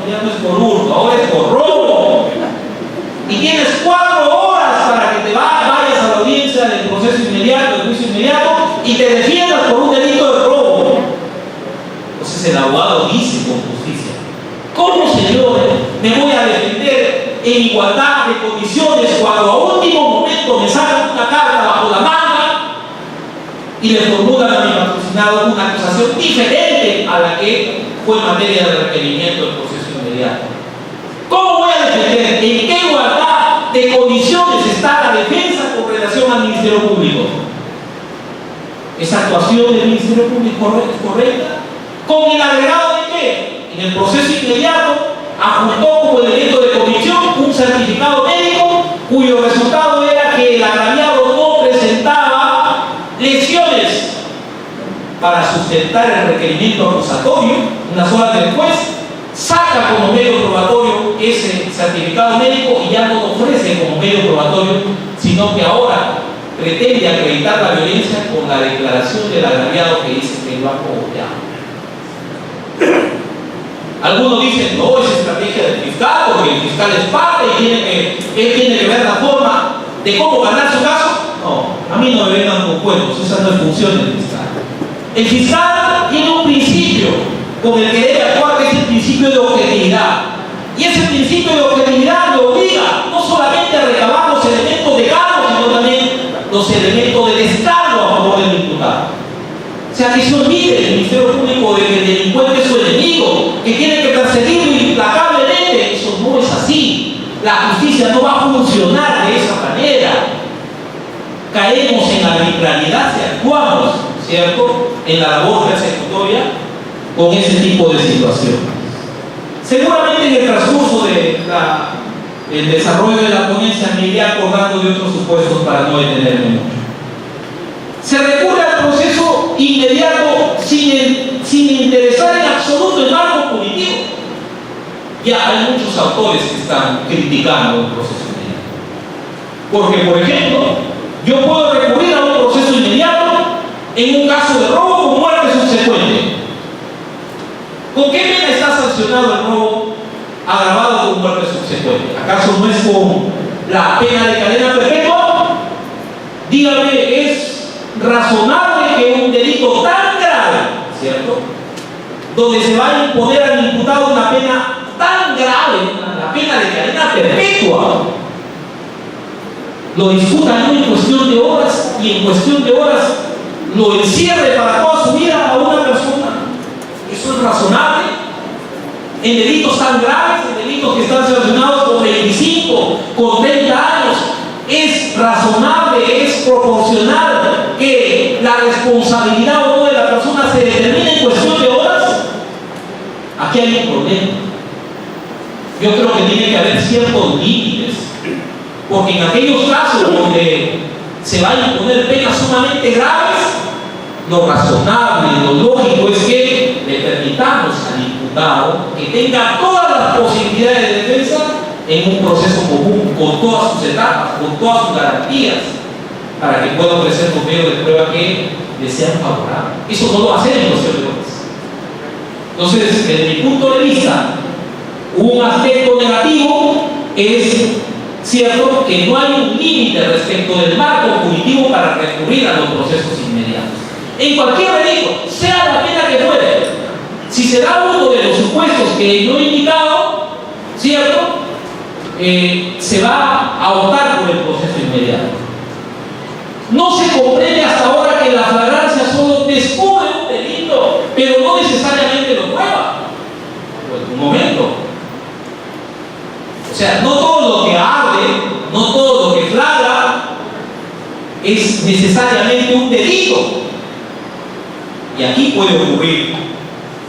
ya no es por hurto, ahora es por robo. Y tienes 4 horas para que te vayas a la audiencia del proceso inmediato, del juicio inmediato, y te defiendas por un delito de robo. Entonces el abogado dice con justicia: ¿cómo, señores, me voy a defender en igualdad de condiciones cuando a último momento me sacan una carta bajo la manga y le formulan a mi patrocinado una acusación diferente a la que fue en materia de requerimiento del proceso inmediato? ¿Cómo voy a defender? ¿En qué igualdad de condiciones está la defensa con relación al Ministerio Público? ¿Esa actuación del Ministerio Público es correcta? ¿Con el agregado de qué? En el proceso inmediato adjuntó como elemento de convicción un certificado médico cuyo resultado era que el agraviado no presentaba lesiones para sustentar el requerimiento acusatorio. Unas horas después saca como medio probatorio ese certificado médico y ya no lo ofrece como medio probatorio, sino que ahora pretende acreditar la violencia con la declaración del agraviado que dice que lo ha cogoteado. Algunos dicen: no, es estrategia del fiscal, porque el fiscal es parte y él tiene que ver la forma de cómo ganar su caso. No, a mí no me vengan con cuentos, esa no es función del fiscal. El fiscal tiene un principio con el que debe actuar, que es el principio de objetividad. Y ese principio de objetividad le obliga no solamente a recabar los elementos de cargo, sino también los elementos de descargo a favor del imputado. O sea, que se olvide el Ministerio Público de que el delincuente es su enemigo, que tiene que perseguirlo implacablemente. Eso no es así. La justicia no va a funcionar de esa manera. Caemos en arbitrariedad si actuamos, ¿cierto?, en la labor persecutoria con ese tipo de situación. Seguramente en el transcurso del desarrollo de la ponencia me iré acordando de otros supuestos para no detenerme mucho. Se recurre al proceso inmediato sin interesar en absoluto el marco punitivo. Ya hay muchos autores que están criticando el proceso inmediato. Porque, por ejemplo, yo puedo recurrir a un proceso inmediato en un caso de robo con muerte subsecuente. ¿Con qué pena está sancionado el robo agravado con muerte subsecuente? ¿Acaso no es con la pena de cadena perpetua? Dígame, ¿es razonable que un delito tan grave, ¿cierto?, donde se va a imponer al imputado una pena tan grave, la pena de cadena perpetua, lo discutan en cuestión de horas y en cuestión de horas lo encierre para toda su vida a una persona? ¿Eso es razonable? En delitos tan graves, en delitos que están sancionados con 25, con 30 años, ¿es razonable, es proporcional que la responsabilidad o no de la persona se determine en cuestión de horas? Aquí hay un problema. Yo creo que tiene que haber ciertos límites, porque en aquellos casos donde se va a imponer penas sumamente graves, lo razonable, lo lógico es que le permitamos al imputado que tenga todas las posibilidades de defensa en un proceso común, con todas sus etapas, con todas sus garantías, para que pueda ofrecer los medios de prueba que le sean favorables. Eso no lo va a hacer en los servidores. Entonces, desde mi punto de vista, un aspecto negativo es, cierto, que no hay un límite respecto del marco punitivo para recurrir a los procesos inmediatos. En cualquier delito, sea la pena que fuere, si se da uno de los supuestos que yo he indicado, ¿cierto?, se va a optar por el proceso inmediato. No se comprende hasta ahora que la flagrancia solo descubre un delito, pero no necesariamente lo prueba. Pues, un momento. O sea, no todo lo que arde, no todo lo que flagra es necesariamente un delito. Y aquí puede ocurrir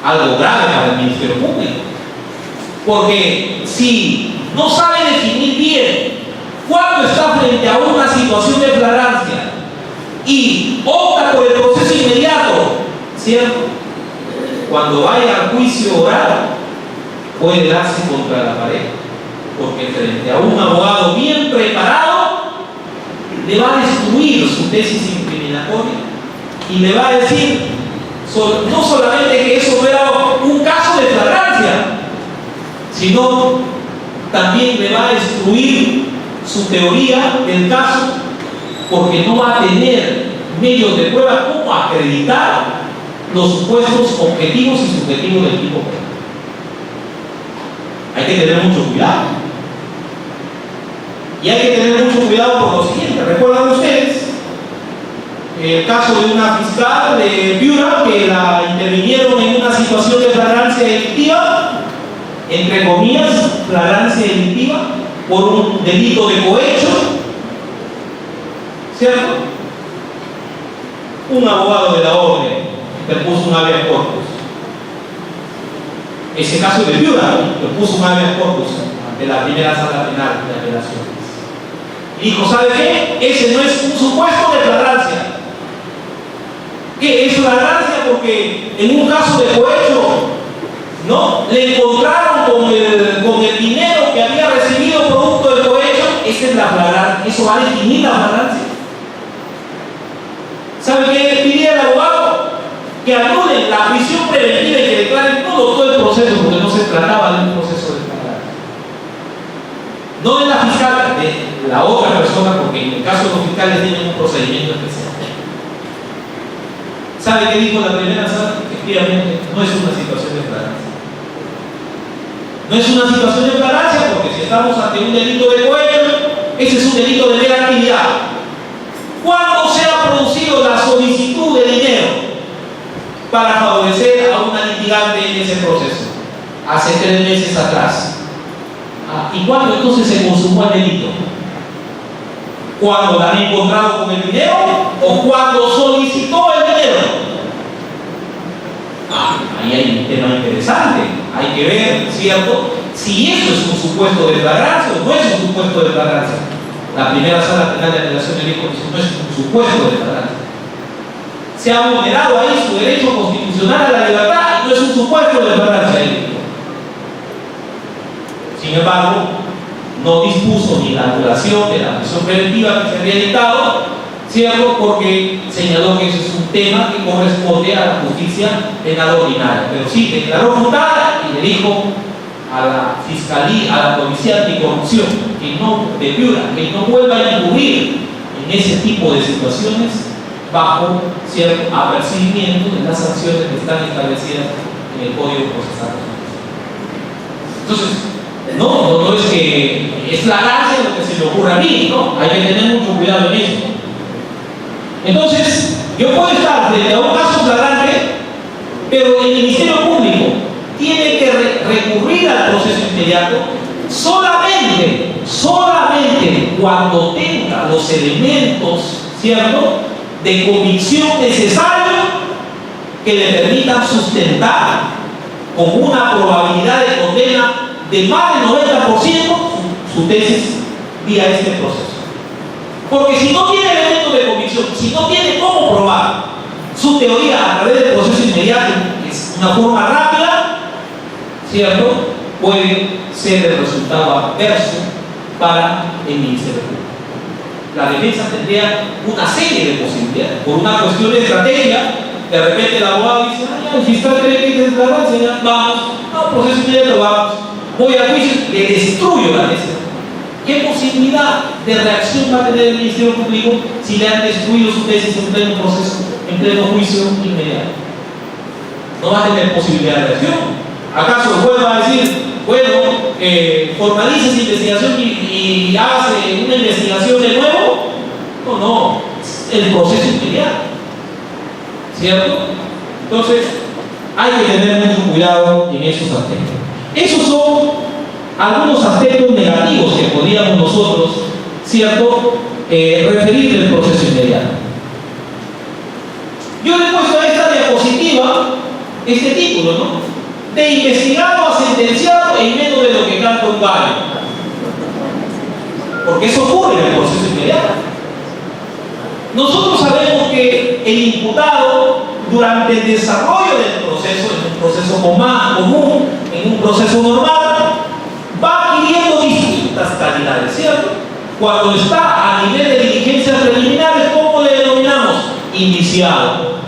algo grave para el Ministerio Público. Porque si no sabe definir bien cuándo está frente a una situación de flagrancia y opta por el proceso inmediato, ¿cierto?, cuando vaya al juicio oral puede darse contra la pared, porque frente a un abogado bien preparado le va a destruir su tesis incriminatoria y le va a decir no solamente que eso no era un caso de flagrancia, sino también le va a destruir su teoría del caso, porque no va a tener medios de prueba cómo acreditar los supuestos objetivos y subjetivos del tipo. Hay que tener mucho cuidado. Y hay que tener mucho cuidado por lo siguiente. ¿Recuerdan ustedes el caso de una fiscal de Piura que la intervinieron en una situación de flagrancia delictiva, entre comillas, flagrancia delictiva, por un delito de cohecho, ¿cierto? Un abogado de la orden interpuso un habeas corpus. Ese caso de Piura interpuso un habeas corpus ante la primera sala penal de apelaciones. Y dijo, ¿sabe qué? Ese no es un supuesto de flagrancia. ¿Qué es flagrancia? Porque en un caso de cohecho, ¿no?, le encontraron con el dinero que había recibido producto del cohecho. Esa es la flagrancia. Eso va a definir la flagrancia. ¿Sabe qué le pidía el abogado? Que anulen la prisión preventiva y que declaren todo el proceso, porque no se trataba de un proceso de flagrancia. No de la fiscal, de la otra persona, porque en el caso de los fiscales tienen un procedimiento especial. ¿Sabe qué dijo la primera sala? Efectivamente, no es una situación de flagrancia. No es una situación de flagrancia porque si estamos ante un delito de cohecho, ese es un delito de mera actividad. ¿Cuándo se ha producido la solicitud de dinero para favorecer a una litigante en ese proceso? Hace 3 meses atrás. ¿Y cuándo entonces se consumó el delito? ¿Cuándo la han encontrado con el dinero o cuando solicitó el dinero? Ahí hay un tema interesante. Hay que ver, ¿cierto?, si eso es un supuesto de flagrancia o no es un supuesto de flagrancia. La primera sala penal de apelaciones dijo que eso no es un supuesto de flagrancia. Se ha vulnerado ahí su derecho constitucional a la libertad y no es un supuesto de flagrancia. Sin embargo, no dispuso ni la anulación de la prisión preventiva que se había dictado, ¿cierto?, porque señaló que ese es un tema que corresponde a la justicia penal ordinaria. Pero sí, declaró fundada y le dijo a la Fiscalía, a la Policía Anticorrupción, de Piura, que no vuelva a incurrir en ese tipo de situaciones bajo cierto apercibimiento de las sanciones que están establecidas en el Código Procesal. Entonces, no es que es flagrancia lo que se le ocurre a mí, ¿no? Hay que tener mucho cuidado en eso. Entonces, yo puedo estar frente a un caso flagrante, pero el Ministerio Público tiene que recurrir al proceso inmediato solamente cuando tenga los elementos, ¿cierto?, de convicción necesarios que le permitan sustentar con una probabilidad de condena de más del 90% su tesis vía este proceso. Porque si no tiene elementos de convicción, si no tiene cómo probar su teoría a través del proceso inmediato, que es una forma rápida, ¿cierto?, puede ser el resultado adverso para el Ministerio Público. La defensa tendría una serie de posibilidades. Por una cuestión de estrategia, de repente el abogado dice, el fiscal cree que es flagrancia, vamos, proceso inmediato, vamos, voy a juicio, le destruyo la tesis. ¿Qué posibilidad de reacción va a tener el Ministerio Público si le han destruido su tesis en pleno proceso, en pleno juicio inmediato? No va a tener posibilidad de reacción. ¿Acaso el juez va a decir, bueno, formalice esa investigación y hace una investigación de nuevo? No, el proceso inmediato, ¿cierto? Entonces, hay que tener mucho cuidado en esos aspectos. Esos son algunos aspectos negativos que podríamos nosotros, ¿cierto?, referir del proceso inmediato. Yo le he puesto a esta diapositiva este título, ¿no?, de investigado a sentenciado en menos de lo que canta un gallo. Porque eso ocurre en el proceso inmediato. Nosotros sabemos que el imputado, durante el desarrollo del proceso, en un proceso común, en un proceso normal, va adquiriendo distintas calidades, ¿cierto? Cuando está a nivel de diligencias preliminares, ¿cómo le denominamos? Indiciado.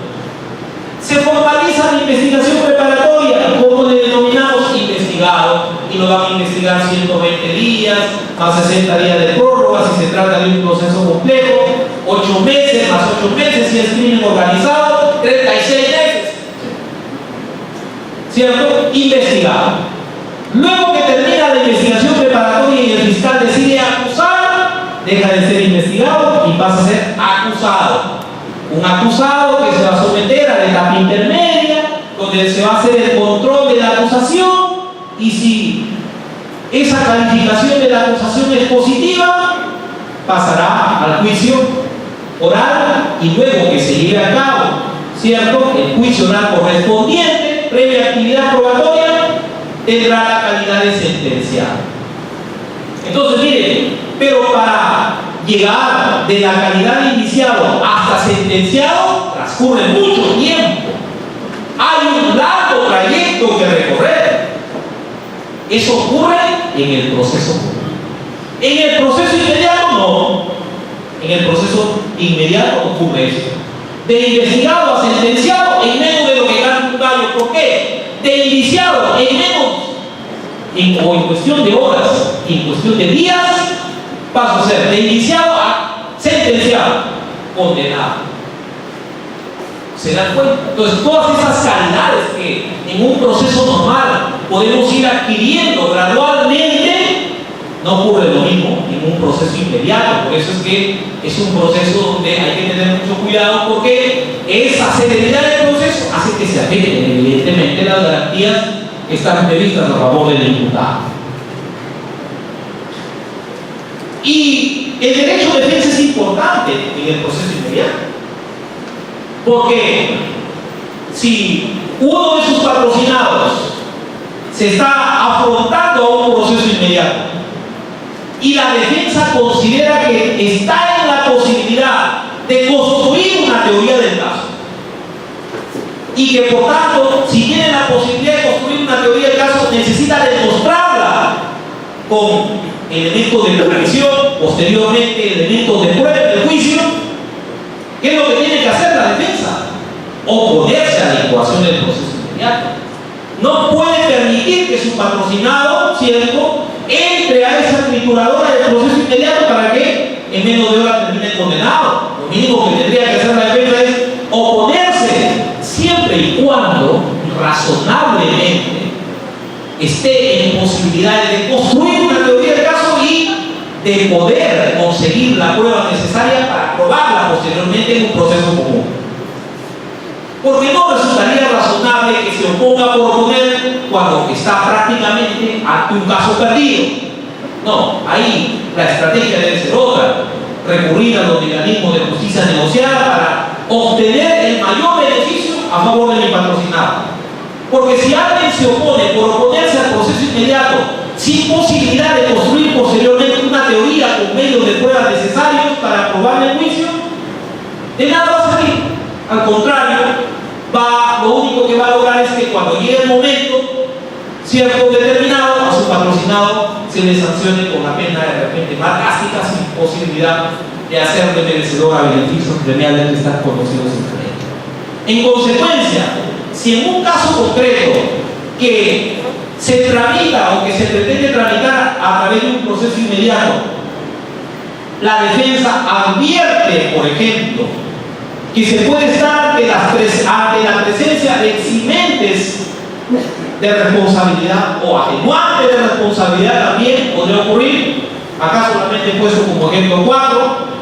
Se formaliza la investigación preparatoria, ¿cómo le denominamos? Investigado. y lo van a investigar 120 días, más 60 días de prórroga si se trata de un proceso complejo, 8 meses más 8 meses si es crimen organizado, 36 meses. ¿Cierto? Investigado. Luego que termina la investigación preparatoria y el fiscal decide acusar, deja de ser investigado y pasa a ser acusado. Un acusado que se va a someter a la etapa intermedia, donde se va a hacer el control de la acusación, y si esa calificación de la acusación es positiva, pasará al juicio oral y luego que se lleve a cabo, ¿cierto?, el juicio oral correspondiente, previa actividad probatoria, tendrá la calidad de sentenciado. Entonces, miren, pero para llegar de la calidad de iniciado hasta sentenciado transcurre mucho tiempo. Hay un largo trayecto que recorrer. Eso ocurre en el proceso común. En el proceso inmediato no. En el proceso inmediato ocurre eso. De investigado a sentenciado en menos de lo que gana un gallo. ¿Por qué? De iniciado en menos, o en cuestión de horas, en cuestión de días, paso a ser de iniciado a sentenciado, condenado. ¿Se dan cuenta? Entonces, todas esas calidades que en un proceso normal podemos ir adquiriendo gradualmente, no ocurre lo mismo en un proceso inmediato. Por eso es que es un proceso donde hay que tener mucho cuidado, porque esa celeridad del proceso hace que se afecten evidentemente las garantías que están previstas a favor del imputado. Y el derecho de defensa es importante en el proceso inmediato, porque si uno de sus patrocinados se está afrontando a un proceso inmediato y la defensa considera que está en la posibilidad de construir una teoría del caso, y que por tanto, si tiene la posibilidad de construir una teoría del caso, necesita demostrarla con elementos de previsión, posteriormente elementos de prueba del juicio, ¿qué es lo que tiene que hacer la defensa? Oponerse a la incoación del proceso inmediato. No puede permitir que su patrocinado, ¿cierto?, entre a esa trituradora del proceso inmediato para que en menos de hora termine condenado. Lo mínimo que tendría que hacer la defensa es oponerse, siempre y cuando razonablemente esté en posibilidades de construir una teoría del caso y de poder conseguir la prueba necesaria para probarla posteriormente en un proceso común. Porque no resultaría razonable que se oponga por oponer cuando está prácticamente ante un caso perdido. No, ahí la estrategia debe ser otra: recurrir a los mecanismos de justicia negociada para obtener el mayor beneficio a favor de mi patrocinado. Porque si alguien se opone por oponerse al proceso inmediato sin posibilidad de construir posteriormente una teoría con medios de prueba necesarios para aprobar el juicio, de nada va a salir. Al contrario, lo único que va a lograr es que cuando llegue el momento cierto determinado, a su patrocinado se le sancione con la pena de repente más drástica, sin posibilidad de hacerle merecedor a beneficios premiales que están conocidos en la ley. En consecuencia, si en un caso concreto que se tramita o que se pretende tramitar a través de un proceso inmediato, la defensa advierte, por ejemplo, que se puede estar ante la presencia de eximentes de responsabilidad o atenuante de responsabilidad, también podría ocurrir. Acá solamente he puesto como ejemplo 4.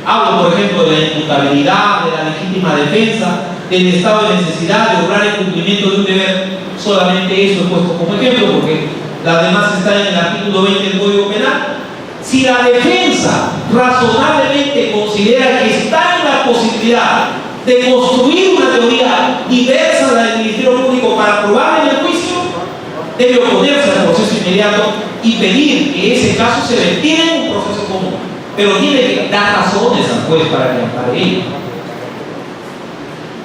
Hablo, por ejemplo, de la imputabilidad, de la legítima defensa, del estado de necesidad de lograr el cumplimiento de un deber. Solamente eso he puesto como ejemplo, porque las demás están en el artículo 20 del Código Penal. Si la defensa razonablemente considera que está en la posibilidad de construir una teoría diversa de la del Ministerio Público para probar en el juicio, debe oponerse al proceso inmediato y pedir que ese caso se retire en un proceso común. Pero tiene que dar razones al juez para que ampare ello.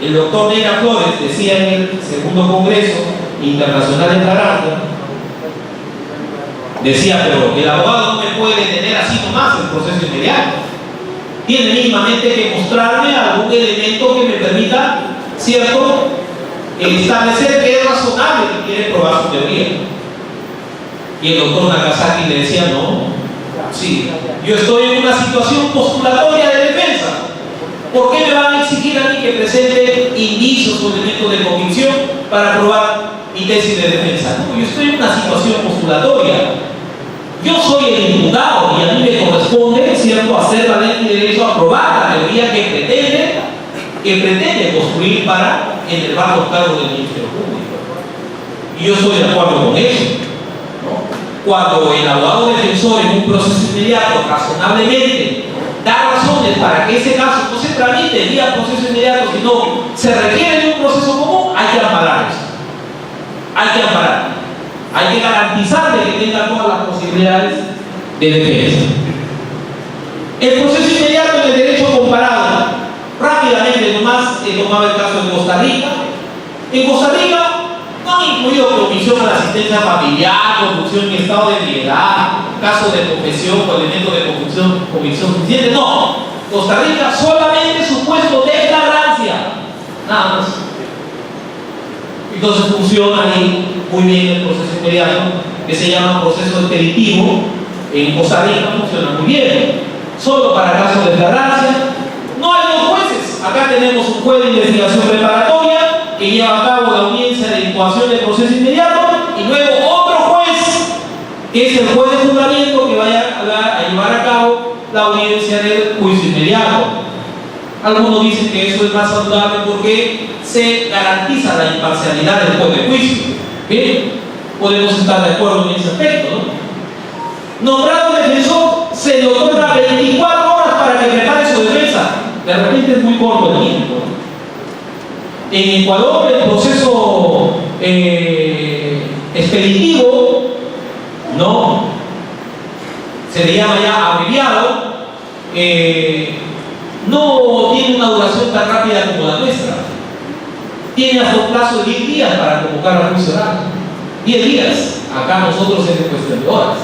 El doctor Neira Flores decía en el segundo Congreso Internacional de Taranta, decía, pero el abogado no me puede detener así nomás el proceso inmediato. Tiene mínimamente que mostrarme algún elemento que me permita, ¿cierto?, establecer que es razonable que quiere probar su teoría. Y el doctor Nagasaki le decía, no, sí, yo estoy en una situación postulatoria de defensa. ¿Por qué me van a exigir a mí que presente indicios o elementos de convicción para probar mi tesis de defensa? No, yo estoy en una situación postulatoria. Yo soy el imputado y a mí me corresponde, ¿cierto?, hacer la ley de derecho a probar la teoría que pretende construir para enervar los cargos del Ministerio Público. Y yo estoy de acuerdo con eso, ¿no? Cuando el abogado defensor en un proceso inmediato razonablemente da razones para que ese caso no se tramite vía proceso inmediato, sino se requiere de un proceso común, hay que amparar eso. Hay que amparar. Hay que garantizarle que tenga todas las posibilidades de defensa. El proceso inmediato en el derecho comparado, rápidamente nomás tomaba el caso de Costa Rica. En Costa Rica no han incluido comisión a la asistencia familiar, conducción en estado de ebriedad, caso de confesión o elemento de convicción suficiente. No, Costa Rica solamente supuesto de flagrancia, nada más. Entonces funciona ahí muy bien el proceso inmediato, que se llama proceso expeditivo. En Costa Rica funciona muy bien, solo para casos de flagrancia. No hay dos jueces. Acá tenemos un juez de investigación preparatoria que lleva a cabo la audiencia de incoación del proceso inmediato, y luego otro juez que es el juez de fundamento que vaya a llevar a cabo la audiencia del juicio inmediato. Algunos dicen que eso es más saludable porque se garantiza la imparcialidad del juez de juicio. Bien, podemos estar de acuerdo en ese aspecto, ¿no? Nombrado defensor, se le otorga 24 horas para que prepare su defensa. De repente es muy corto el tiempo. En Ecuador el proceso expeditivo no se le llama ya abreviado, no tiene una duración tan rápida como la nuestra. Tiene hasta un plazo de 10 días para convocar al juicio oral. 10 días. Acá nosotros es de cuestión de horas.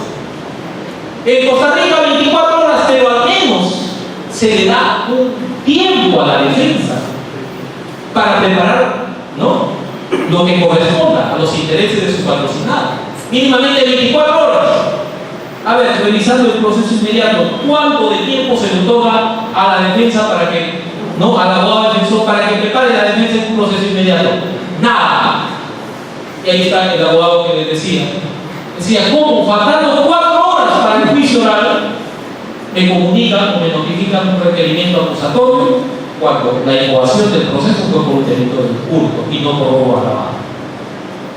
En Costa Rica 24 horas, pero al menos se le da un tiempo a la defensa para preparar, ¿no?, lo que corresponda a los intereses de su patrocinado. Mínimamente 24 horas. A ver, revisando el proceso inmediato, ¿cuánto de tiempo se le otorga a la defensa para que, no, al abogado defensor para que prepare la defensa en un proceso inmediato? Nada. Y ahí está el abogado que les decía. Decía, ¿cómo? Faltando 4 horas para el juicio oral, me comunican o me notifican un requerimiento acusatorio cuando la incoación del proceso fue por un delito de hurto y no por robo agravado.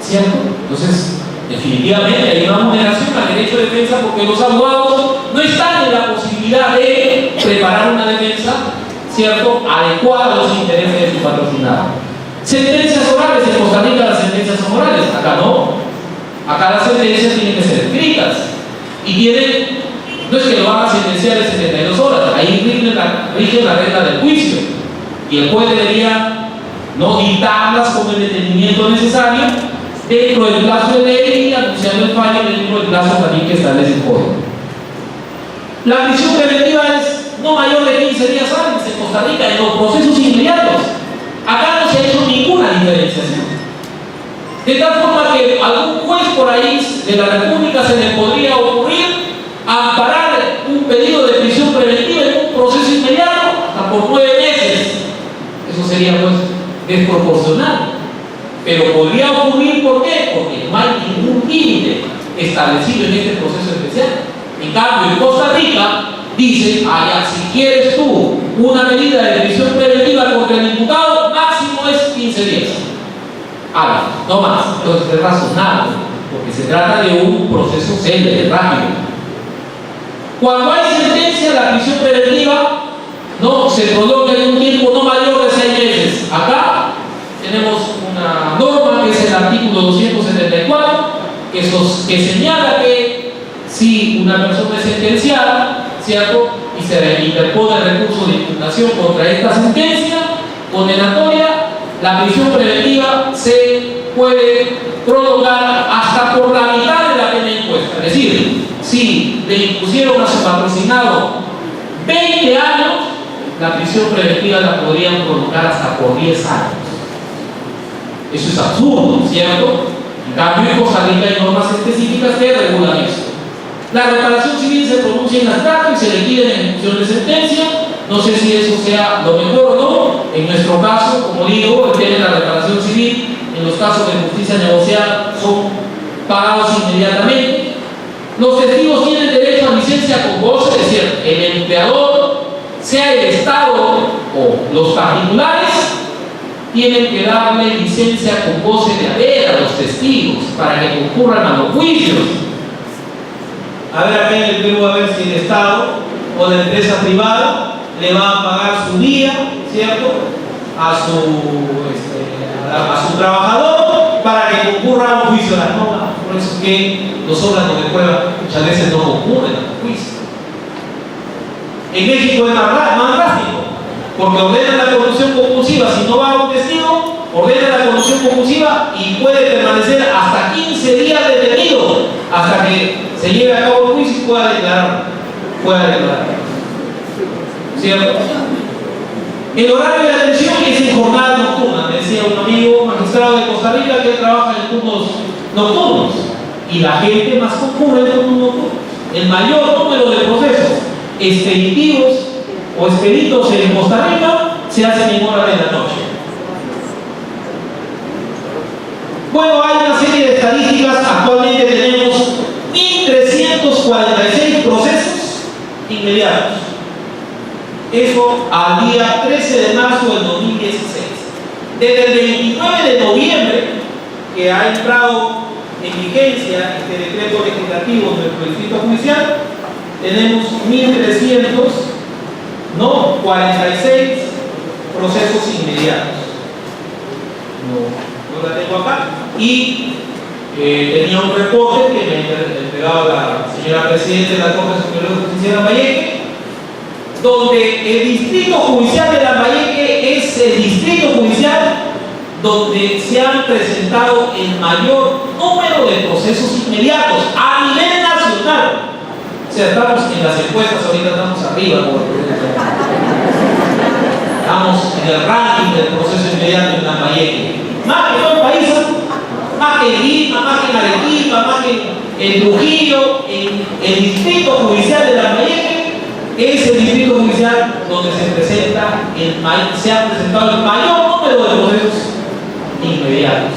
¿Cierto? Entonces, definitivamente hay una vulneración al derecho de defensa porque los abogados no están en la posibilidad de preparar una defensa, ¿cierto?, adecuada a los intereses de su patrocinado. Sentencias orales, en Costa Rica las sentencias son orales, acá no. Acá las sentencias tienen que ser escritas y tienen, no es que lo van a sentenciar en 72 horas, ahí rige la regla del juicio y el juez debería no dictarlas con el detenimiento necesario dentro del plazo de ley y anunciando el fallo dentro del plazo también que establece el código. La prisión preventiva es no mayor de 15 días hábiles en Costa Rica en los procesos inmediatos. Acá no se ha hecho ninguna diferenciación. De tal forma que algún juez por ahí de la República se le podría ocurrir amparar un pedido de prisión preventiva en un proceso inmediato hasta por 9 meses. Eso sería pues desproporcional. Pero podría ocurrir, ¿por qué? Porque no hay ningún límite establecido en este proceso especial. En cambio, en Costa Rica dice, si quieres tú una medida de prisión preventiva contra el imputado, máximo es 15 días. No más. Entonces es razonable, porque se trata de un proceso célebre, rápido. Cuando hay sentencia, la prisión preventiva no se prolonga en un tiempo no mayor de 6 meses. Acá tenemos una norma que es el artículo 274 que señala que si una persona es sentenciada, ¿cierto?, y se interpone el recurso de impugnación contra esta sentencia condenatoria, la prisión preventiva se puede prolongar hasta por la mitad de la pena impuesta. Es decir, si le impusieron a su patrocinado 20 años, la prisión preventiva la podrían prolongar hasta por 10 años. Eso es absurdo, ¿cierto? En cambio, en Costa Rica hay normas específicas que regulan en abstracto y se liquiden en función de sentencia. No sé si eso sea lo mejor o no. En nuestro caso, como digo, el tema de la reparación civil, en los casos de justicia negociada, son pagados inmediatamente. Los testigos tienen derecho a licencia con goce, es decir, el empleador, sea el Estado o los particulares, tienen que darle licencia con goce de haber a los testigos para que concurran a los juicios. A ver, acá en el Perú, a ver si el Estado o la empresa privada le va a pagar su día, ¿cierto? A su trabajador para que concurra a un juicio. Por eso es que los órganos de prueba muchas veces no concurren a un juicio. En México es más drástico, porque ordenan la conducción compulsiva. Si no va a un testigo, ordena la conducción compulsiva y puede permanecer hasta 15 días detenido hasta que se lleve a cabo el juicio y pueda declarar. ¿Cierto? El horario de atención es en jornada nocturna. Me decía un amigo magistrado de Costa Rica que trabaja en turnos nocturnos y la gente más concurre en turnos nocturnos. El mayor número de procesos expeditivos o expeditos en Costa Rica se hacen en hora de la noche. Bueno, hay una serie de estadísticas. Actualmente tenemos 1.346 procesos inmediatos. Eso al día 13 de marzo del 2016. Desde el 29 de noviembre, que ha entrado en vigencia este decreto legislativo de nuestro distrito judicial, tenemos 1.346 procesos inmediatos. No la tengo acá. Y tenía un reporte que me entregaba la señora presidenta de la Corte Superior de Justicia de Lambayeque, donde el distrito judicial de Lambayeque es el distrito judicial donde se han presentado el mayor número de procesos inmediatos a nivel nacional. O sea, estamos en las encuestas, ahorita estamos arriba, estamos en el ranking del proceso inmediato en Lambayeque. Más que todo el país, más que en Lima, más que en Arequipa, más que en Trujillo, en el distrito judicial de Lambayeque es el distrito judicial donde se ha presentado el mayor número de procesos inmediatos.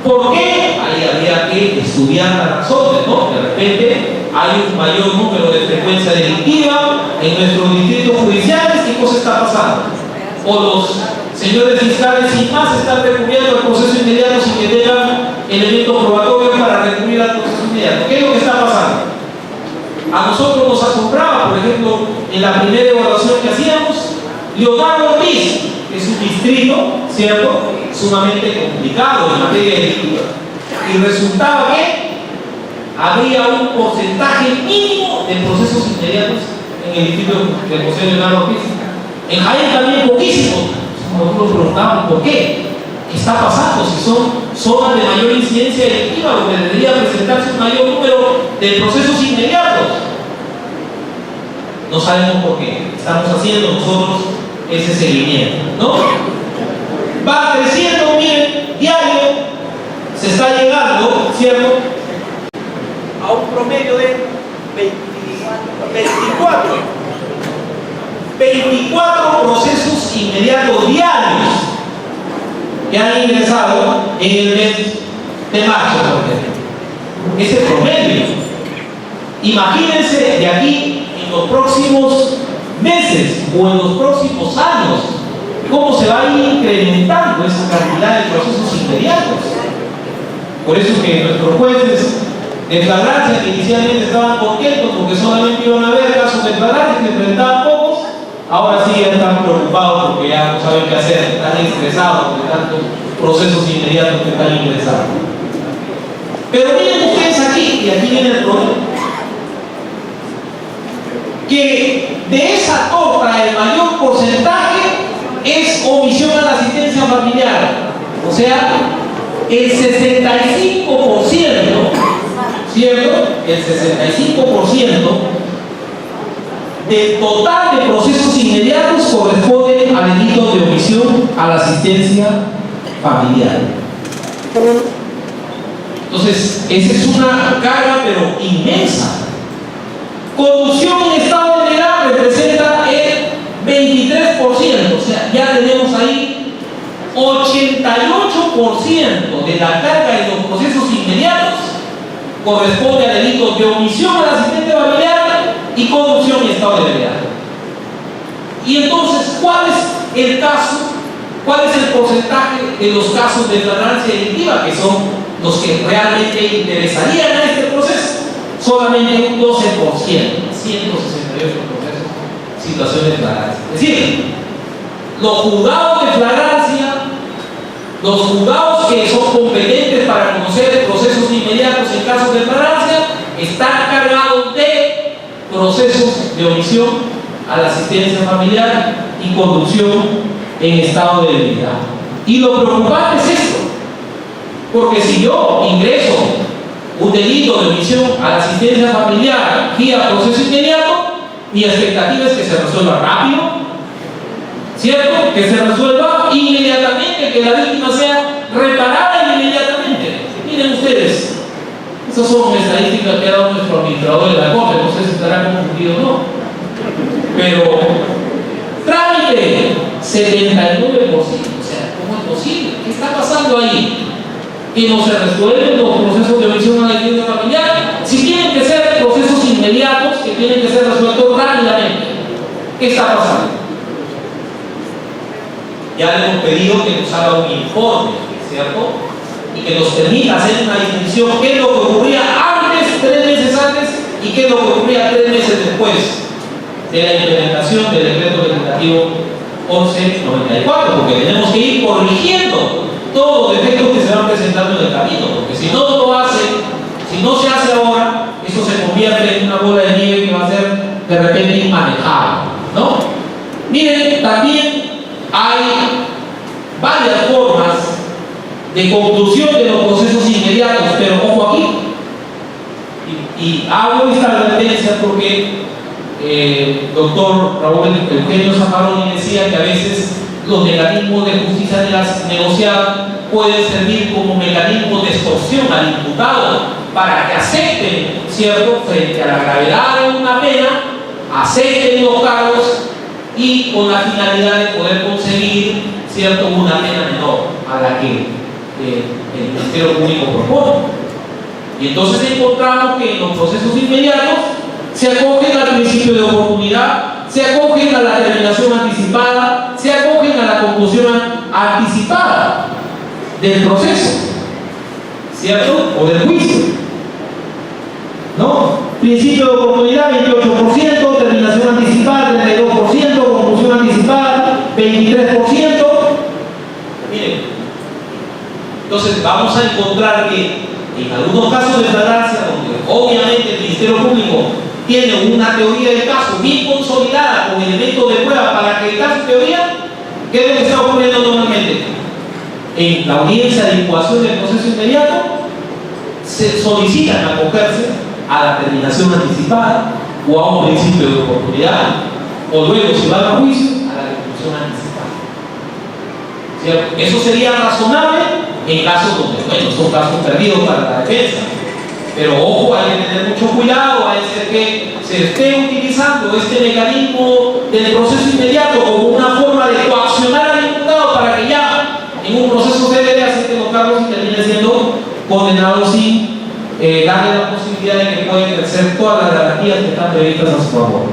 ¿Por qué? Ahí habría que estudiar las razones, ¿no? De repente hay un mayor número de frecuencia delictiva en nuestros distritos judiciales. ¿Qué cosa está pasando? O los señores fiscales sin más están recurriendo al proceso inmediato sin que tengan elementos probatorios para recurrir al proceso inmediato. ¿Qué es lo que está pasando? A nosotros nos asombraba, por ejemplo, en la primera evaluación que hacíamos, Leonardo Ortiz, que es un distrito, ¿cierto?, sumamente complicado en materia delictiva. Y resultaba que había un porcentaje mínimo de procesos inmediatos en el distrito de José Leonardo Ortiz. En Jaén también poquísimo. Nosotros preguntábamos por qué. ¿Qué está pasando? Si son zonas de mayor incidencia delictiva donde debería presentarse un mayor número de procesos inmediatos. No sabemos por qué. Estamos haciendo nosotros ese seguimiento, ¿no? Va creciendo, miren, diario se está llegando, ¿cierto?, a un promedio de 24 procesos inmediatos diarios que han ingresado en el mes de marzo, por ejemplo. Ese promedio. Imagínense de aquí en los próximos meses o en los próximos años cómo se va a ir incrementando esa cantidad de procesos inmediatos. Por eso es que nuestros jueces de flagrancia, que inicialmente estaban contentos porque solamente iban a ver casos de flagrancia que enfrentaban pocos, ahora sí ya están preocupados porque ya no saben qué hacer, están estresados de tantos procesos inmediatos que están ingresando. Pero miren ustedes aquí, y aquí viene el problema, que de esa torta el mayor porcentaje es omisión a la asistencia familiar. O sea, el 65%, ¿cierto? El 65% del total de procesos inmediatos corresponde a delitos de omisión a la asistencia familiar. Entonces, esa es una carga, pero inmensa. Conducción en estado de ebriedad representa el 23%, o sea, ya tenemos ahí 88% de la carga de los procesos inmediatos corresponde a delitos de omisión al asistente familiar y conducción en estado de ebriedad. Y entonces, ¿cuál es el caso? ¿Cuál es el porcentaje de los casos de flagrancia delictiva, que son los que realmente interesarían a este proceso? Solamente un 12%, 168 procesos, situaciones de flagrancia. Es decir, los juzgados de flagrancia, los juzgados que son competentes para conocer procesos inmediatos en casos de flagrancia, están cargados de procesos de omisión a la asistencia familiar y conducción en estado de ebriedad. Y lo preocupante es esto, porque si yo ingreso un delito de omisión a la asistencia familiar vía proceso inmediato, mi expectativa es que se resuelva rápido, ¿cierto? Que se resuelva inmediatamente, que la víctima sea reparada inmediatamente. Miren ustedes, esas son estadísticas que ha dado nuestro administrador de la Corte, no sé si estará confundido o no, pero trámite 79%, o sea, ¿cómo es posible? ¿Qué está pasando ahí? Que no se resuelven los procesos de omisión a la asistencia familiar, si tienen que ser procesos inmediatos, que tienen que ser resueltos rápidamente. ¿Qué está pasando? Ya le hemos pedido que nos haga un informe, ¿cierto? Y que nos permita hacer una distinción, qué es lo que ocurría antes, 3 meses antes, y qué es lo que ocurría 3 meses después de la implementación del decreto legislativo 1194, porque tenemos que ir corrigiendo todos los defectos que se van presentando en el camino, porque si no lo hace, si no se hace ahora, eso se convierte en una bola de nieve que va a ser de repente inmanejable, ¿no? Miren, también hay varias formas de conclusión de los procesos inmediatos, pero ojo aquí, y hago esta advertencia porque doctor Raúl Eugenio Zaffaroni decía que a veces los mecanismos de justicia negociada pueden servir como mecanismos de extorsión al imputado para que acepten, ¿cierto?, frente a la gravedad de una pena, acepten los cargos y con la finalidad de poder conseguir, ¿cierto?, una pena menor a la que el Ministerio Público propone. Y entonces encontramos que en los procesos inmediatos se acogen al principio de oportunidad, se acogen a la terminación anticipada, se acogen a la conclusión anticipada del proceso, ¿cierto? O del juicio, ¿no? Principio de oportunidad 28%, terminación anticipada 32%, conclusión anticipada 23%. Miren, entonces vamos a encontrar que en algunos casos de flagrancia, donde obviamente el Ministerio Público tiene una teoría del caso bien consolidada con elementos de prueba para que el caso teoría, ¿qué es lo que está ocurriendo normalmente? En la audiencia de incoación del proceso inmediato se solicitan acogerse a la terminación anticipada o a un principio de oportunidad, o luego si van a juicio a la conclusión anticipada, ¿cierto? Eso sería razonable en casos donde, bueno, son casos perdidos para la defensa. Pero ojo, hay que tener mucho cuidado, hay que ser que se esté utilizando este mecanismo del proceso inmediato como una forma de coaccionar al imputado para que ya en un proceso célere acepte los cargos y termine siendo condenado sin darle la posibilidad de que pueda ejercer todas las garantías que están previstas a su favor.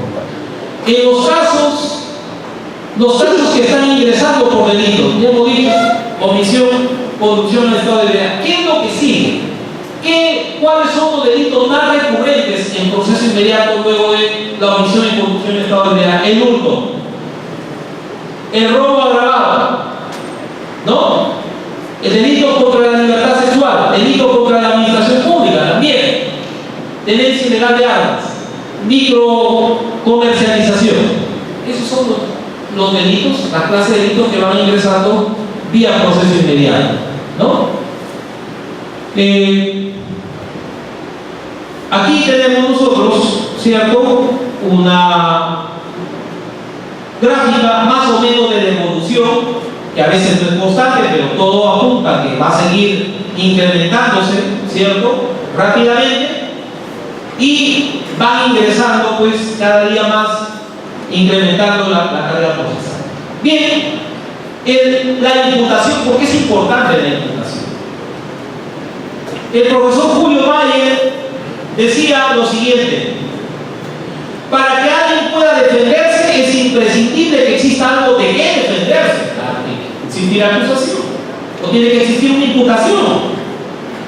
En los casos que están ingresando por delitos, ya hemos dicho, omisión, conducción en estado de ebriedad, ¿qué es lo que sigue? ¿Cuáles son los delitos más recurrentes en proceso inmediato luego de la omisión y conducción en estado de ebriedad? El hurto, el robo agravado, ¿no? El delito contra la libertad sexual, delito contra la administración pública también, tenencia ilegal de armas, microcomercialización. Esos son los delitos, las clases de delitos que van ingresando vía proceso inmediato, ¿no? Aquí tenemos nosotros, ¿cierto?, una gráfica más o menos de devolución, que a veces no es constante, pero todo apunta a que va a seguir incrementándose, ¿cierto?, rápidamente. y van ingresando pues cada día más, incrementando la carga procesal. Bien, la imputación, ¿por qué es importante la imputación? El profesor Julio Mayer decía lo siguiente: para que alguien pueda defenderse es imprescindible que exista algo de qué defenderse. ¿Existir acusación? ¿O tiene que existir una imputación?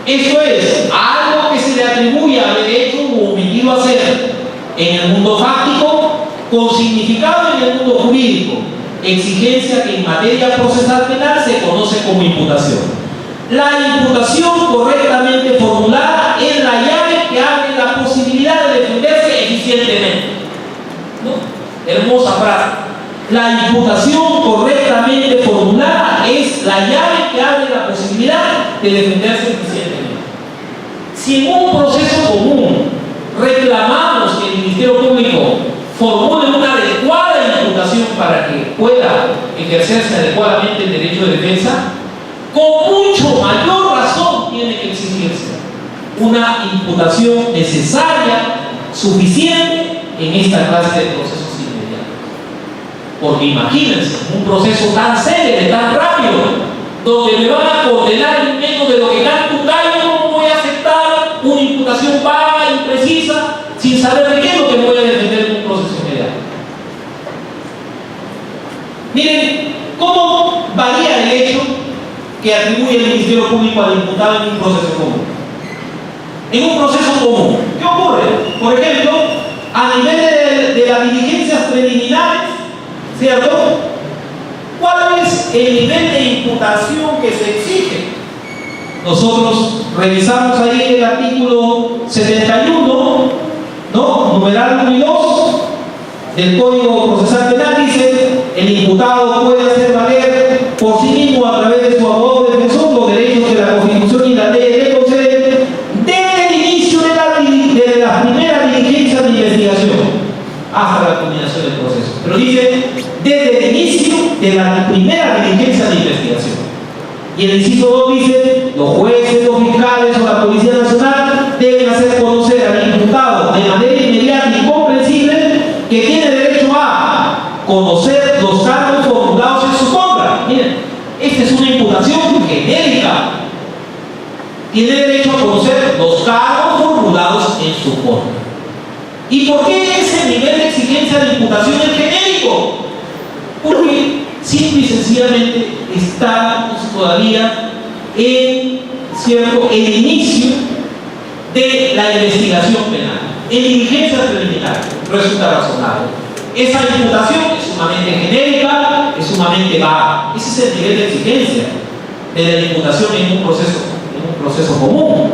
Eso es, algo que se le atribuye a haber hecho o omitido hacer en el mundo fáctico, con significado en el mundo jurídico, exigencia que en materia procesal penal se conoce como imputación. La imputación correctamente formulada es la llave que abre la posibilidad de defenderse eficientemente. ¿No? Hermosa frase. La imputación correctamente formulada es la llave que abre la posibilidad de defenderse eficientemente. Si en un proceso común reclamamos que el Ministerio Público formule una adecuada imputación para que pueda ejercerse adecuadamente el derecho de defensa, con mucho mayor razón tiene que exigirse una imputación necesaria, suficiente en esta clase de procesos inmediatos. Porque imagínense, un proceso tan célebre, tan rápido, donde me van a condenar en menos de lo que canto un gallo, ¿cómo voy a aceptar una imputación vaga, imprecisa, sin saber de qué es lo que voy a defender en un proceso inmediato? Miren, ¿cómo varía el hecho que atribuye el Ministerio Público al imputado en un proceso común? En un proceso común, ¿qué ocurre? Por ejemplo, a nivel de las diligencias preliminares, ¿cierto? ¿Cuál es el nivel de imputación que se exige? Nosotros revisamos ahí el artículo 71, ¿no? Numeral 1 y 2 del Código Procesal Penal. Dice: el imputado puede hacer valer por sí mismo, a través de su abogado defensor, los derechos que la Constitución y la ley le conceden desde el inicio de la primera diligencia de investigación hasta la culminación del proceso. Pero dice desde el inicio de la primera diligencia de investigación. Y el inciso 2 dice: los jueces, los fiscales o la Policía Nacional deben hacer conocer al imputado de manera inmediata y comprensible que tiene derecho a conocer los cargos formulados en su contra. Miren, esta es una imputación genérica. Tiene derecho a conocer los cargos formulados en su contra. ¿Y por qué ese nivel de exigencia de imputación es genérico? Porque simple y sencillamente estamos todavía en, ¿cierto?, el inicio de la investigación penal. En diligencia preliminar resulta razonable. Esa imputación es sumamente genérica, es sumamente vaga. Ese es el nivel de exigencia de la imputación en un proceso común.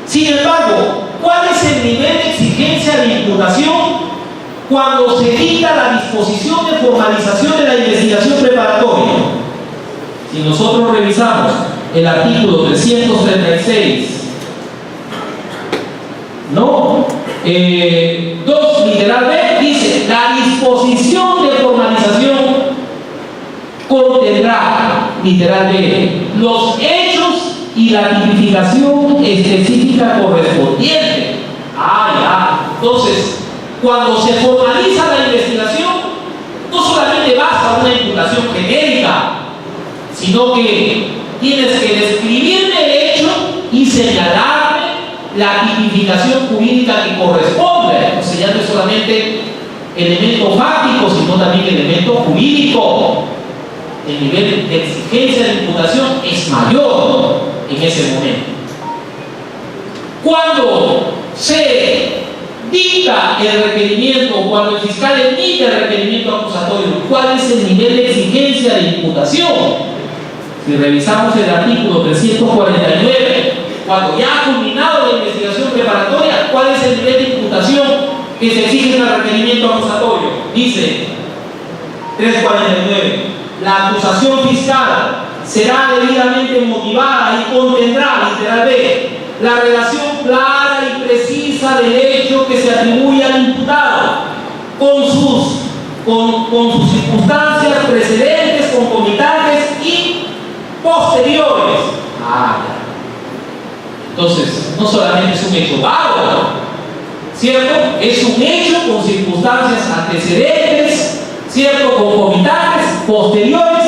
Sin embargo, ¿cuál es el nivel de exigencia de imputación cuando se dicta la disposición de formalización de la investigación preparatoria? Si nosotros revisamos el artículo 336, ¿no? 2 literal B, dice: la disposición de formalización contendrá, literal B, los hechos y la tipificación específica correspondiente. Entonces, cuando se formaliza la investigación, no solamente basta una imputación genérica, sino que tienes que describirme el hecho y señalarme la tipificación jurídica que corresponde. O sea, ya no es solamente elemento fáctico, sino también elemento jurídico. El nivel de exigencia de imputación es mayor en ese momento. Cuando se dicta el requerimiento, cuando el fiscal emite el requerimiento acusatorio, ¿cuál es el nivel de exigencia de imputación? Si revisamos el artículo 349, cuando ya ha culminado la investigación preparatoria, ¿cuál es el nivel de imputación que se exige en el requerimiento acusatorio? Dice 349: la acusación fiscal será debidamente motivada y contendrá, literal B, la relación clara y precisa del hecho que se atribuye al imputado con sus circunstancias precedentes, concomitantes y posteriores. Entonces, no solamente es un hecho vago, ¿cierto? Es un hecho con circunstancias antecedentes, ¿cierto? Concomitantes, posteriores,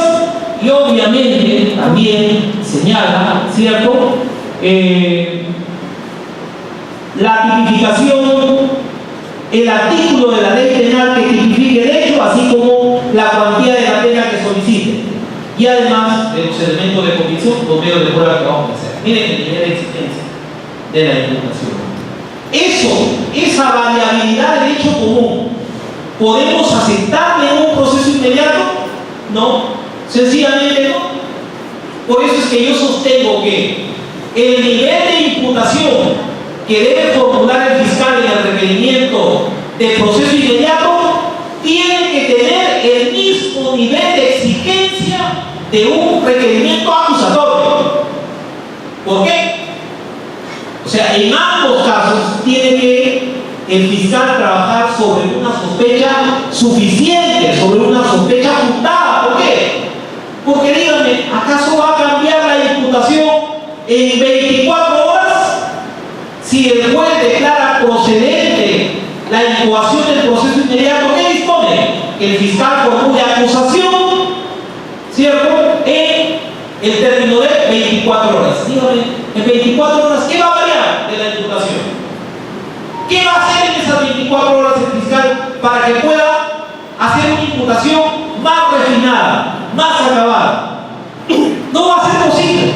y obviamente también señala, ¿cierto? La tipificación, el artículo de la ley penal que tipifique el hecho, así como la cuantía de la pena que solicite, y además de los elementos de convicción, los medios de prueba que vamos a hacer. Miren el nivel de exigencia de la imputación. Esa variabilidad del hecho común, ¿podemos aceptarla en un proceso inmediato? No, sencillamente no. Por eso es que yo sostengo que el nivel de imputación que debe formular el fiscal en el requerimiento de proceso inmediato tiene que tener el mismo nivel de exigencia de un requerimiento acusatorio. ¿Por qué? O sea, en ambos casos tiene que el fiscal trabajar sobre una sospecha suficiente, sobre una sospecha fundada. ¿Por qué? Porque díganme, ¿acaso va a cambiar la imputación en 24 horas? Si el juez declara procedente la incoación del proceso inmediato, ¿qué dispone? Que el fiscal formule acusación, ¿cierto?, en el término de 24 horas. Dígame, en 24 horas, ¿qué va a variar de la imputación? ¿Qué va a hacer en esas 24 horas el fiscal para que pueda hacer una imputación más refinada, más acabada? No va a ser posible.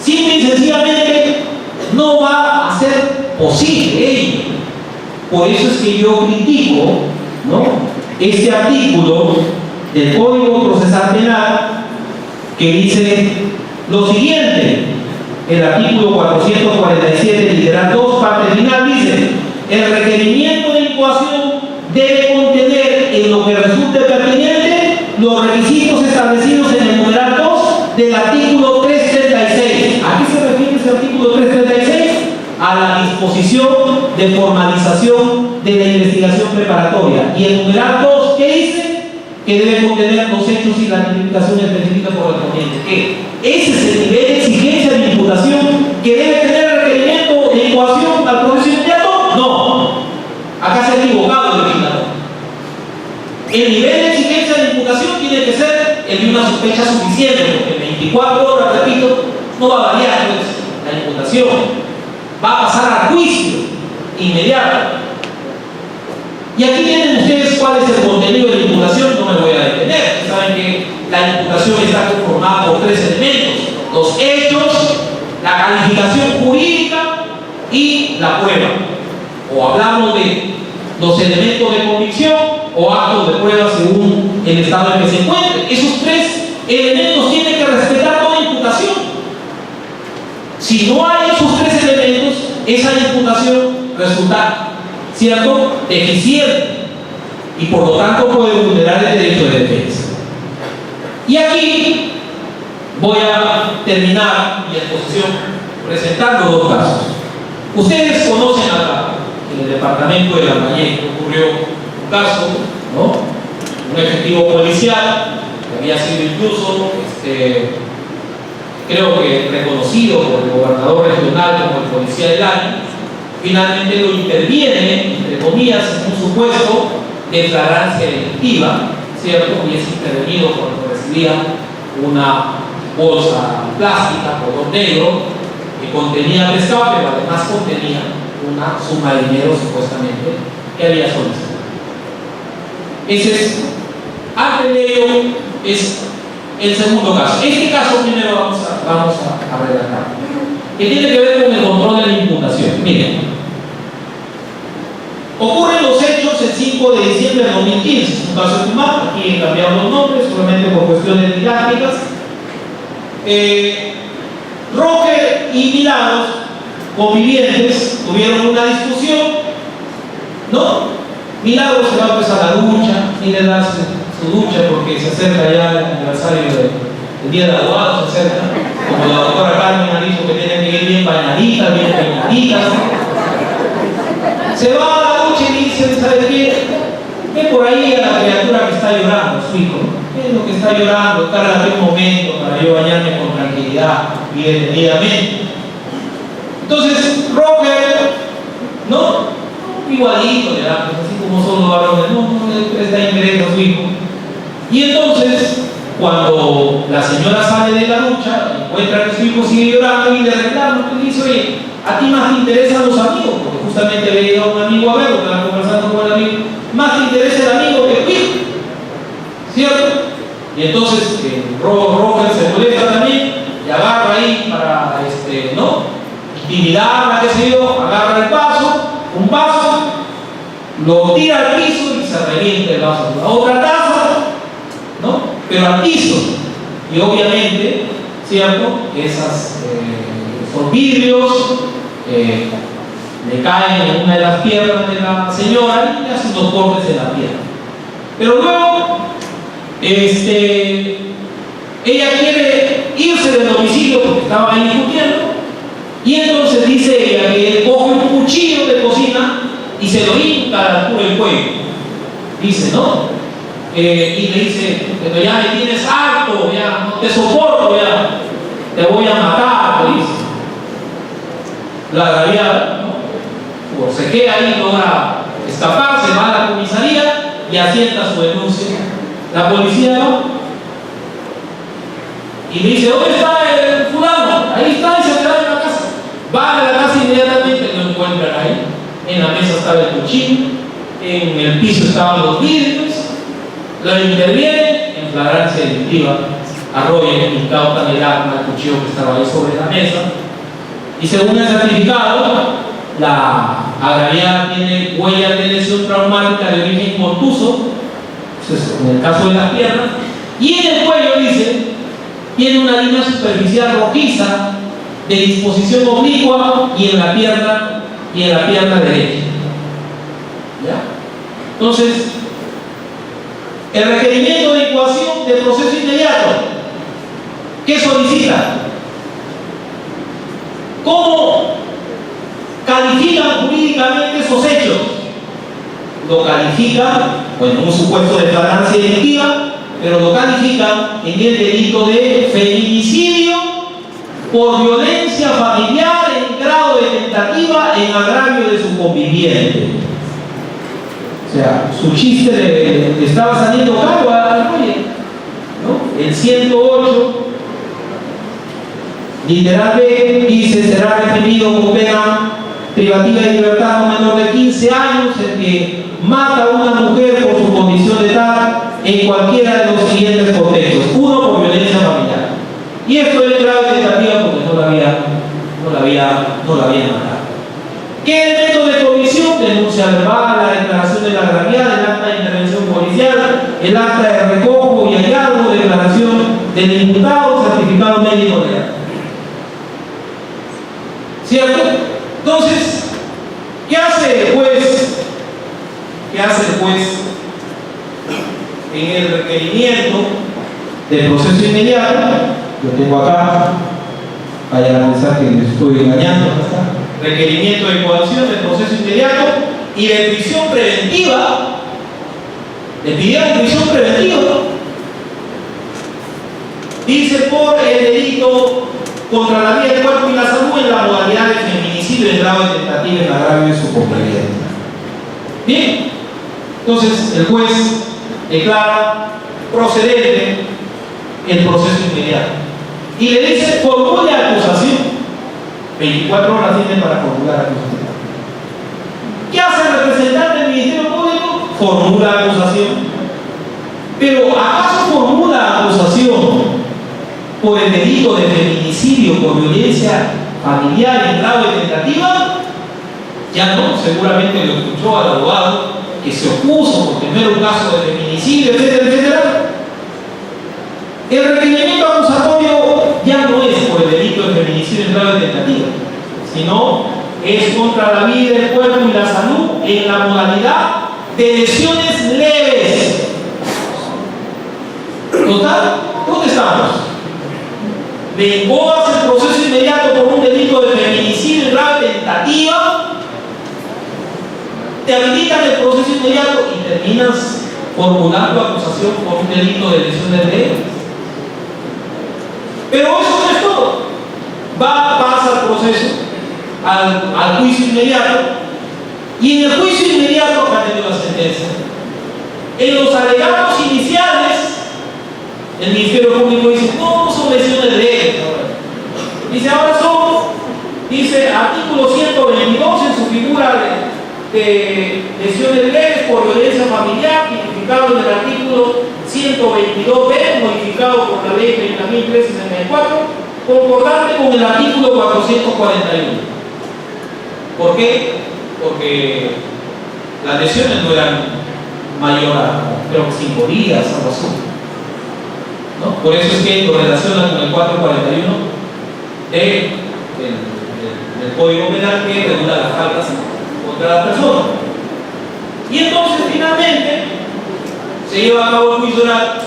Simple y sencillamente no va a ser posible. Por eso es que yo critico, ¿no?, este artículo del Código Procesal Penal que dice lo siguiente. El artículo 447, literal 2, parte final, dice: el requerimiento de incoación debe contener, en lo que resulte pertinente, los requisitos establecidos en el numeral 2 del artículo 336. ¿A qué se refiere ese artículo 336? A la disposición de formalización de la investigación preparatoria. Y el numeral 2, ¿qué dice? Que debe contener los hechos y la tipificación específica correspondiente. ¿Qué? Ese es el nivel de exigencia de imputación que debe tener el requerimiento de incoación al proceso inmediato. No, acá se ha equivocado el legislador. El nivel de exigencia de imputación tiene que ser el de una sospecha suficiente, porque en 24 horas, repito, no va a variar pues la imputación, va a pasar al juicio inmediato. Y aquí tienen ustedes cuál es el contenido de la imputación. No me voy a detener. Saben que la imputación está conformada por 3 elementos: los hechos, la calificación jurídica y la prueba. O hablamos de los elementos de convicción o actos de prueba según el estado en que se encuentre. Esos 3 elementos tienen que respetar toda imputación. Si no hay esos 3 elementos, esa imputación resulta, ¿cierto?, deficiente, y por lo tanto puede vulnerar el derecho de defensa. Y aquí voy a terminar mi exposición presentando 2 casos. Ustedes conocen acá, en el departamento de Lambayeque, ocurrió un caso, ¿no?, un efectivo policial que había sido incluso, creo que reconocido por el gobernador regional como el policía del año. Finalmente lo interviene, entre comillas, en un supuesto de flagrancia delictiva, ¿cierto? Y es intervenido cuando recibía una bolsa plástica, color negro, que contenía pescado, pero además contenía una suma de dinero supuestamente que había solicitado. Ese es, antes de ello, es el segundo caso. Este caso primero vamos a relatar, que tiene que ver con el control de la imputación. Miren, ocurren los hechos el 5 de diciembre de 2015, es un caso de Tumac. Aquí he cambiado los nombres solamente por cuestiones didácticas. Roque y Milagros, convivientes, tuvieron una discusión, ¿no? Milagros se va pues a la ducha, y le da su ducha porque se acerca ya el aniversario del Día de la Abogada, se acerca, como la doctora Carmen ha dicho que tienen que ir bien bañaditas, bien peinaditas. Se va a la ducha y dice: ¿sabe qué? Ve por ahí a la criatura que está llorando, su hijo. ¿Qué es lo que está llorando? Cárgate un momento para yo bañarme con tranquilidad y detenidamente. Entonces, Roque ¿no? Igualito le da, pues, así como son los varones, no, les da interés a su hijo. Y entonces, cuando la señora sale de la ducha, encuentra que su hijo sigue llorando y le reclama, y le dice, oye, a ti más te interesan los amigos, porque justamente había llegado un amigo a verlo, estaba conversando con el amigo, más te interesa el amigo que el hijo, ¿cierto? Y entonces Roger se molesta también y agarra ahí para, ¿no? Intimidarla, qué sé yo, agarra el vaso, un vaso, lo tira al piso y se revienta el vaso. La otra taza, ¿no? Pero al piso. Y obviamente, ¿cierto? Esos vidrios le caen en una de las piernas de la señora y le hacen 2 cortes en la pierna. Pero luego, ella quiere irse del domicilio porque estaba ahí discutiendo, y entonces dice ella que él coge un cuchillo de cocina y se lo hinca a la altura del cuello. Dice, ¿no? Y le dice, pero ya me tienes harto, ya no te soporto, ya te voy a matar, le dice. La agraviada, ¿no? Pues se queda ahí, logra escapar, se va a la comisaría y asienta su denuncia. La policía va y le dice, ¿dónde está el fulano? Ahí está, y se queda en la casa. Va a la casa inmediatamente, lo encuentran ahí. En la mesa estaba el cuchillo, en el piso estaban los vidrios, lo interviene en flagrancia delictiva, arrolla, incautan el arma, el cuchillo que estaba ahí sobre la mesa, y según el certificado, la agraviada tiene huellas de lesión traumática de origen contuso, en el caso de las piernas, y en el cuello dice, tiene una línea superficial rojiza de disposición oblicua y en la pierna derecha. ¿Ya? Entonces, el requerimiento de incoación de proceso inmediato, ¿qué solicita? ¿Cómo califican jurídicamente esos hechos? Lo califican, bueno, un supuesto de flagrancia delictiva, pero lo califican en el delito de feminicidio por violencia familiar en grado de tentativa en agravio de su conviviente. O sea, su chiste le estaba saliendo caro al proyecto, ¿no? El 108 literalmente dice, será reprimido con pena privativa de libertad no menor de 15 años el que mata a una mujer por su condición de edad en cualquiera de los siguientes contextos. 1, por violencia familiar. Y esto es grave tentativa porque no la había matado. ¿Qué elementos de comisión? Denuncia verbal, la declaración de la agraviada, el acta de intervención policial, el acta de recojo y hallazgo, declaración del imputado, certificado médico legal. ¿Cierto? Entonces, ¿qué hace el juez? ¿Qué hace el juez en el requerimiento de proceso inmediato? Lo tengo acá, vayan a pensar que les estoy engañando. Requerimiento de coacción de proceso inmediato y de prisión preventiva. Le pidieron prisión preventiva. Dice por el delito contra la vida del cuerpo y la salud en la modalidad de feminicidio en grado de tentativa en agravio de su convivencia. Bien, entonces el juez declara procedente el proceso inmediato y le dice formule acusación. 24 horas tiene para formular acusación. ¿Qué hace el representante del Ministerio Público? Formula acusación. Pero ¿acaso formula acusación por el delito de feminicidio por violencia familiar en grado de tentativa? Ya no, seguramente lo escuchó al abogado que se opuso porque no era un caso de feminicidio, etcétera, etcétera. El requerimiento acusatorio ya no es por el delito de feminicidio en grado de tentativa, sino es contra la vida, el cuerpo y la salud en la modalidad de lesiones leves. Total, ¿dónde estamos? Le incoas el proceso inmediato por un delito de feminicidio en grado de tentativa, te habilitan el proceso inmediato y terminas formulando acusación por un delito de lesiones leves. Pero eso no es todo. Pasa el proceso al juicio inmediato Y en el juicio inmediato cambió la sentencia. En los alegatos iniciales, el Ministerio Público dice, no son lesiones leves. Dice, ahora son, dice, artículo 122 en su figura de lesiones leves por violencia familiar, tipificado en el artículo 122b, modificado por la ley 30.364, concordante con el artículo 441. ¿Por qué? Porque las lesiones no eran mayor a, creo que 5 días, algo así, ¿no? Por eso es que lo relaciona con el 441 del Código Penal, que regula las faltas contra la persona. Y entonces finalmente se lleva a cabo el juicio oral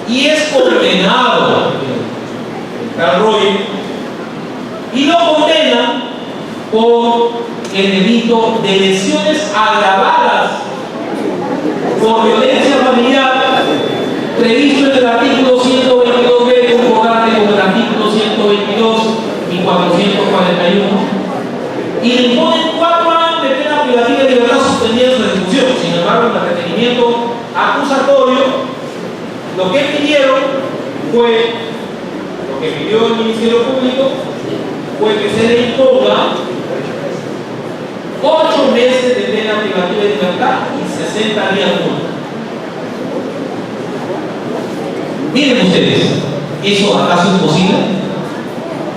y es condenado el tal Roger, y lo condenan por el delito de lesiones agravadas por violencia familiar, previsto en el artículo 122b, concordante con el artículo 122 y 441, y le imponen 4 años de pena privativa de libertad suspendida en su ejecución. Sin embargo, en el requerimiento acusatorio, lo que pidieron fue, lo que pidió el Ministerio Público fue que se le imponga 8 meses de pena privativa de libertad y 60 días de multa. Miren ustedes, ¿eso acaso es posible?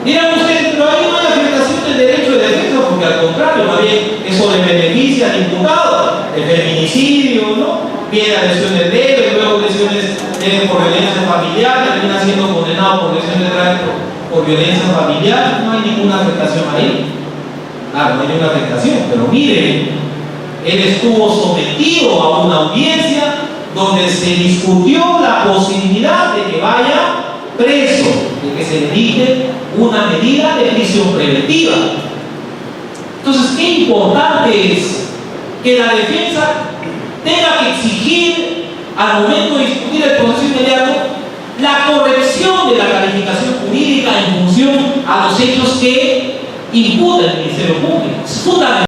Dirán ustedes, pero ahí no hay afectación del derecho de defensa, porque al contrario, más bien eso le beneficia al imputado, el feminicidio, ¿no? Viene a lesiones leves, luego lesiones leves por violencia familiar, termina siendo condenado por lesiones graves por violencia familiar, no hay ninguna afectación ahí. Claro, no hay ninguna afectación, pero miren, él estuvo sometido a una audiencia donde se discutió la posibilidad de que vaya preso, de que se le dicte una medida de prisión preventiva. Entonces, qué importante es que la defensa tenga que exigir al momento de discutir el proceso inmediato la corrección de la calificación jurídica en función a los hechos que imputa el Ministerio Público. Es fundamental.